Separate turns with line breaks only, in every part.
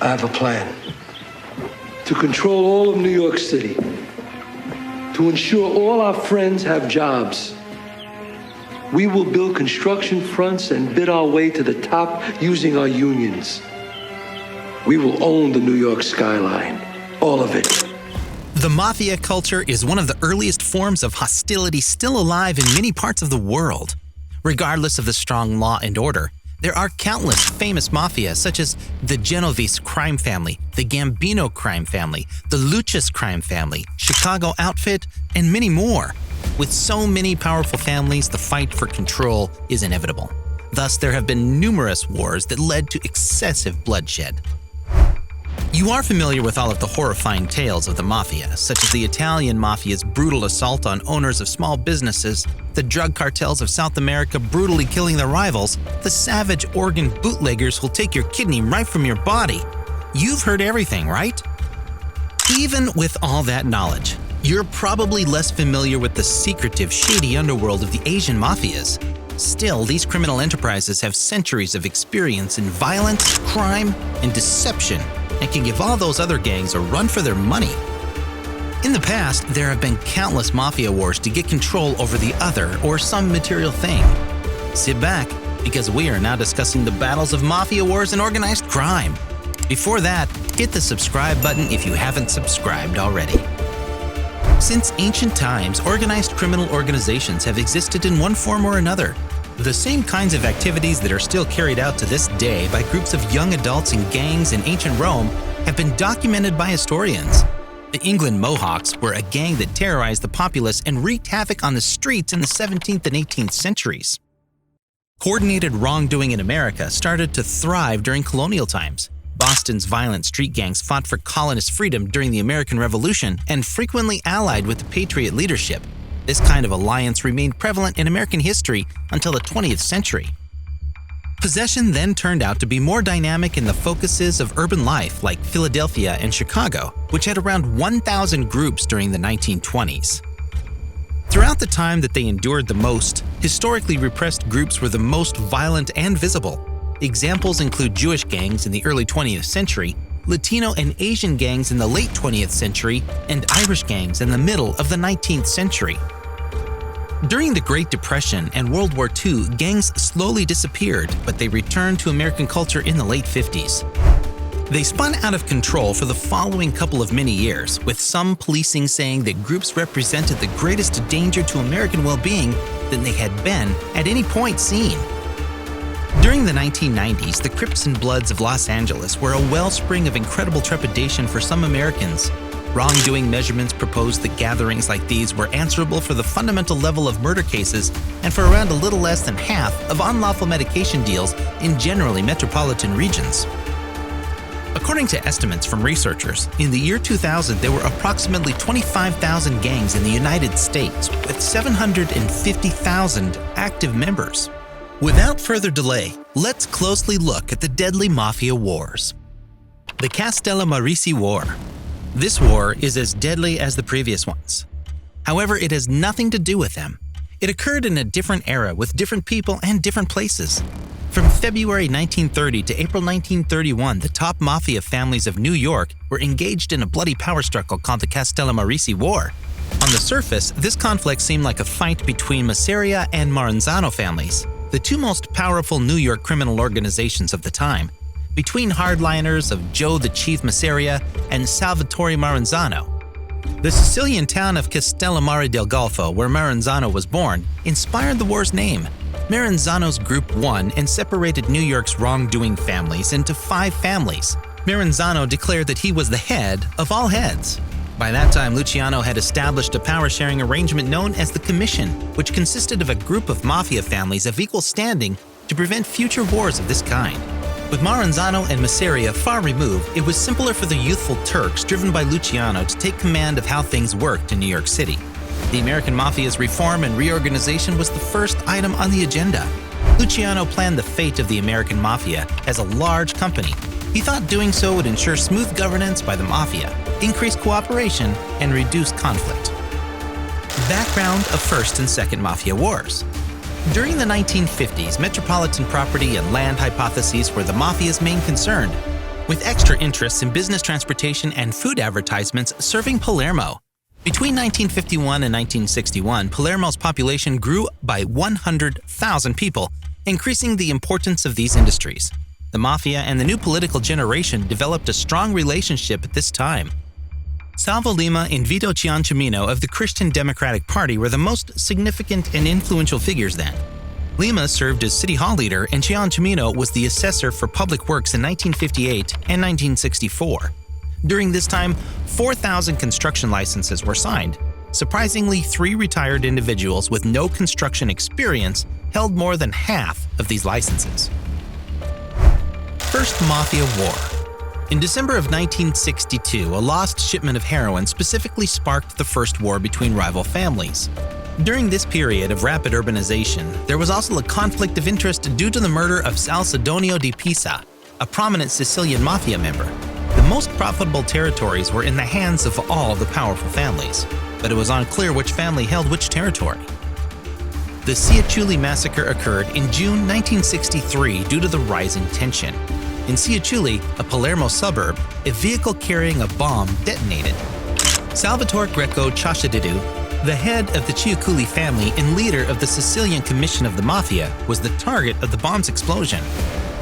I have a plan to control all of New York City, to ensure all our friends have jobs. We will build construction fronts and bid our way to the top using our unions. We will own the New York skyline, all of it.
The mafia culture is one of the earliest forms of hostility still alive in many parts of the world. Regardless of the strong law and order, there are countless famous mafias such as the Genovese crime family, the Gambino crime family, the Luchas crime family, Chicago Outfit, and many more. With so many powerful families, the fight for control is inevitable. Thus, there have been numerous wars that led to excessive bloodshed. You are familiar with all of the horrifying tales of the mafia, such as the Italian mafia's brutal assault on owners of small businesses, the drug cartels of South America brutally killing their rivals, the savage organ bootleggers who'll take your kidney right from your body. You've heard everything, right? Even with all that knowledge, you're probably less familiar with the secretive, shady underworld of the Asian mafias. Still, these criminal enterprises have centuries of experience in violence, crime, and deception, and can give all those other gangs a run for their money. In the past, there have been countless mafia wars to get control over the other or some material thing. Sit back, because we are now discussing the battles of mafia wars and organized crime. Before that, hit the subscribe button if you haven't subscribed already. Since ancient times, organized criminal organizations have existed in one form or another. The same kinds of activities that are still carried out to this day by groups of young adults in gangs in ancient Rome have been documented by historians. The England Mohawks were a gang that terrorized the populace and wreaked havoc on the streets in the 17th and 18th centuries. Coordinated wrongdoing in America started to thrive during colonial times. Boston's violent street gangs fought for colonist freedom during the American Revolution and frequently allied with the Patriot leadership. This kind of alliance remained prevalent in American history until the 20th century. Possession then turned out to be more dynamic in the focuses of urban life like Philadelphia and Chicago, which had around 1,000 groups during the 1920s. Throughout the time that they endured the most, historically repressed groups were the most violent and visible. Examples include Jewish gangs in the early 20th century, Latino and Asian gangs in the late 20th century, and Irish gangs in the middle of the 19th century. During the Great Depression and World War II, gangs slowly disappeared, but they returned to American culture in the late 50s. They spun out of control for the following couple of many years, with some policing saying that groups represented the greatest danger to American well-being than they had been at any point seen. During the 1990s, the Crips and Bloods of Los Angeles were a wellspring of incredible trepidation for some Americans. Wrongdoing measurements proposed that gatherings like these were answerable for the fundamental level of murder cases and for around a little less than half of unlawful medication deals in generally metropolitan regions. According to estimates from researchers, in the year 2000 there were approximately 25,000 gangs in the United States with 750,000 active members. Without further delay, let's closely look at the deadly mafia wars. The Castellammarese War. This war is as deadly as the previous ones. However, it has nothing to do with them. It occurred in a different era with different people and different places. From February 1930 to April 1931, the top mafia families of New York were engaged in a bloody power struggle called the Castellammarese War. On the surface, this conflict seemed like a fight between Masseria and Maranzano families, the two most powerful New York criminal organizations of the time, between hardliners of Joe the Chief Masseria and Salvatore Maranzano. The Sicilian town of Castellamare del Golfo, where Maranzano was born, inspired the war's name. Maranzano's group won and separated New York's wrongdoing families into 5 families. Maranzano declared that he was the head of all heads. By that time, Luciano had established a power-sharing arrangement known as the Commission, which consisted of a group of mafia families of equal standing to prevent future wars of this kind. With Maranzano and Masseria far removed, it was simpler for the youthful Turks driven by Luciano to take command of how things worked in New York City. The American Mafia's reform and reorganization was the first item on the agenda. Luciano planned the fate of the American Mafia as a large company. He thought doing so would ensure smooth governance by the Mafia, increase cooperation, and reduce conflict. Background of First and Second Mafia Wars. During the 1950s, metropolitan property and land hypotheses were the Mafia's main concern. with extra interests in business transportation and food advertisements serving Palermo. Between 1951 and 1961, Palermo's population grew by 100,000 people, increasing the importance of these industries. The Mafia and the new political generation developed a strong relationship at this time. Salvo Lima and Vito Ciancimino of the Christian Democratic Party were the most significant and influential figures then. Lima served as city hall leader and Ciancimino was the assessor for public works in 1958 and 1964. During this time, 4,000 construction licenses were signed. Surprisingly, 3 retired individuals with no construction experience held more than half of these licenses. First Mafia War. In December of 1962, a lost shipment of heroin specifically sparked the first war between rival families. During this period of rapid urbanization, there was also a conflict of interest due to the murder of Salcedonio di Pisa, a prominent Sicilian Mafia member. The most profitable territories were in the hands of all the powerful families, but it was unclear which family held which territory. The Sicilian massacre occurred in June 1963 due to the rising tension. In Sicily, a Palermo suburb, a vehicle carrying a bomb detonated. Salvatore Greco Ciaciddu, the head of the Ciuculi family and leader of the Sicilian Commission of the Mafia, was the target of the bomb's explosion.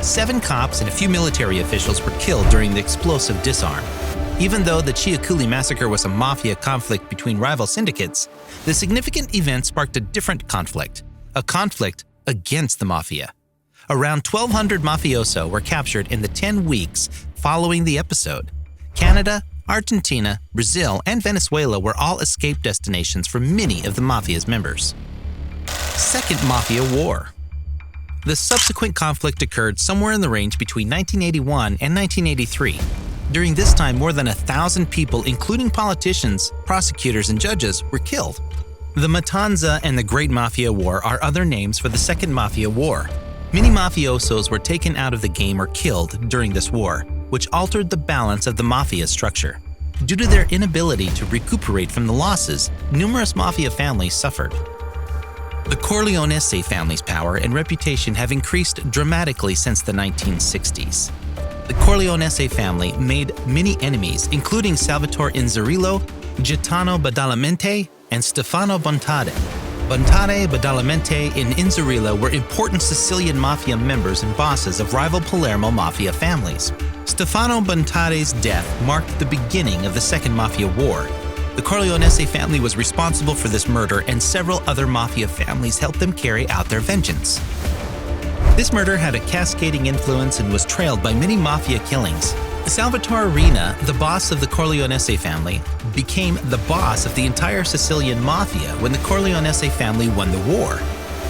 7 cops and a few military officials were killed during the explosive disarm. Even though the Ciuculi massacre was a mafia conflict between rival syndicates, the significant event sparked a different conflict, a conflict against the mafia. Around 1,200 mafioso were captured in the 10 weeks following the episode. Canada, Argentina, Brazil, and Venezuela were all escape destinations for many of the mafia's members. Second Mafia War. The subsequent conflict occurred somewhere in the range between 1981 and 1983. During this time, more than 1,000 people, including politicians, prosecutors, and judges, were killed. The Matanza and the Great Mafia War are other names for the Second Mafia War. Many mafiosos were taken out of the game or killed during this war, which altered the balance of the mafia structure. Due to their inability to recuperate from the losses, numerous mafia families suffered. The Corleonese family's power and reputation have increased dramatically since the 1960s. The Corleonese family made many enemies, including Salvatore Inzerillo, Gaetano Badalamenti, and Stefano Bontade. Bontade, Badalamenti, and Inzerillo were important Sicilian mafia members and bosses of rival Palermo mafia families. Stefano Bontade's death marked the beginning of the Second Mafia War. The Corleonese family was responsible for this murder, and several other mafia families helped them carry out their vengeance. This murder had a cascading influence and was trailed by many mafia killings. Salvatore Riina, the boss of the Corleonese family, became the boss of the entire Sicilian Mafia when the Corleonese family won the war.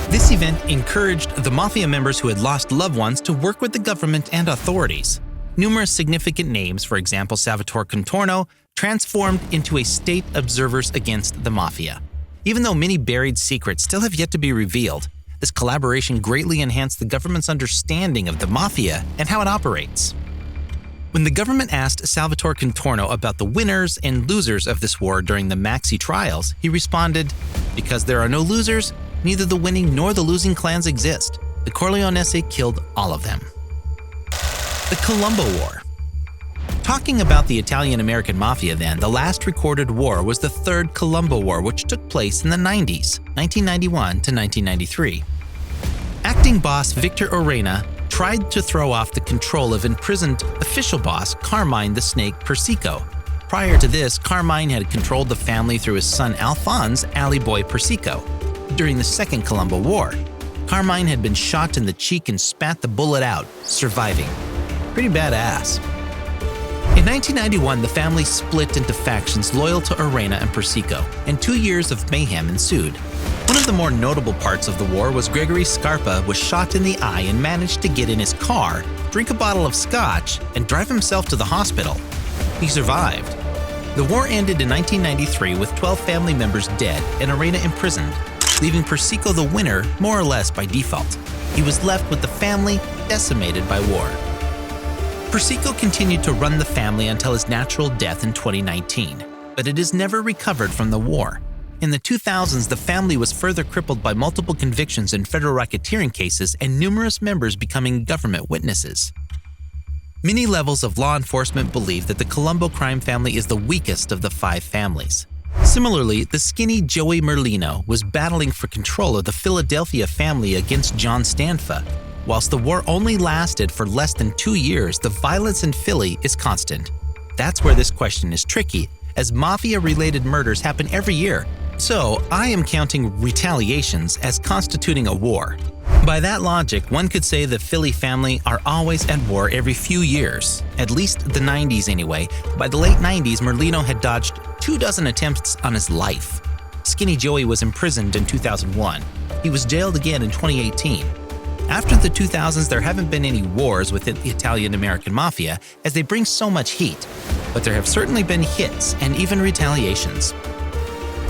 This event encouraged the mafia members who had lost loved ones to work with the government and authorities. Numerous significant names, for example Salvatore Contorno, transformed into a state observers against the mafia. Even though many buried secrets still have yet to be revealed, this collaboration greatly enhanced the government's understanding of the mafia and how it operates. When the government asked Salvatore Contorno about the winners and losers of this war during the Maxi trials, he responded, "Because there are no losers, neither the winning nor the losing clans exist. The Corleonese killed all of them." The Colombo War. Talking about the Italian-American Mafia then, the last recorded war was the Third Colombo War, which took place in the 90s, 1991 to 1993. Acting boss Victor Orena tried to throw off the control of imprisoned official boss Carmine the Snake Persico. Prior to this, Carmine had controlled the family through his son Alphonse Alley Boy Persico. During the Second Colombo War, Carmine had been shot in the cheek and spat the bullet out, surviving. Pretty badass. In 1991, the family split into factions loyal to Orena and Persico, and 2 years of mayhem ensued. One of the more notable parts of the war was Gregory Scarpa was shot in the eye and managed to get in his car, drink a bottle of scotch, and drive himself to the hospital. He survived. The war ended in 1993 with 12 family members dead and Orena imprisoned, leaving Persico the winner more or less by default. He was left with the family decimated by war. Persico continued to run the family until his natural death in 2019, but it has never recovered from the war. In the 2000s, the family was further crippled by multiple convictions in federal racketeering cases and numerous members becoming government witnesses. Many levels of law enforcement believe that the Colombo crime family is the weakest of the 5 families. Similarly, the skinny Joey Merlino was battling for control of the Philadelphia family against John Stanfa. Whilst the war only lasted for less than 2 years, the violence in Philly is constant. That's where this question is tricky, as mafia-related murders happen every year. So I am counting retaliations as constituting a war. By that logic, one could say the Philly family are always at war every few years, at least the 90s anyway. By the late 90s, Merlino had dodged 24 attempts on his life. Skinny Joey was imprisoned in 2001. He was jailed again in 2018. After the 2000s, there haven't been any wars within the Italian American Mafia, as they bring so much heat. But there have certainly been hits and even retaliations.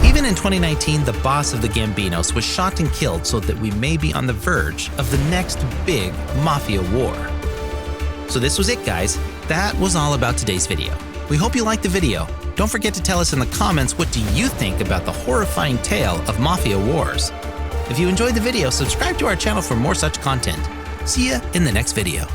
Even in 2019, the boss of the Gambinos was shot and killed so that we may be on the verge of the next big Mafia War. So this was it, guys. That was all about today's video. We hope you liked the video. Don't forget to tell us in the comments, what do you think about the horrifying tale of Mafia Wars? If you enjoyed the video, subscribe to our channel for more such content. See ya in the next video.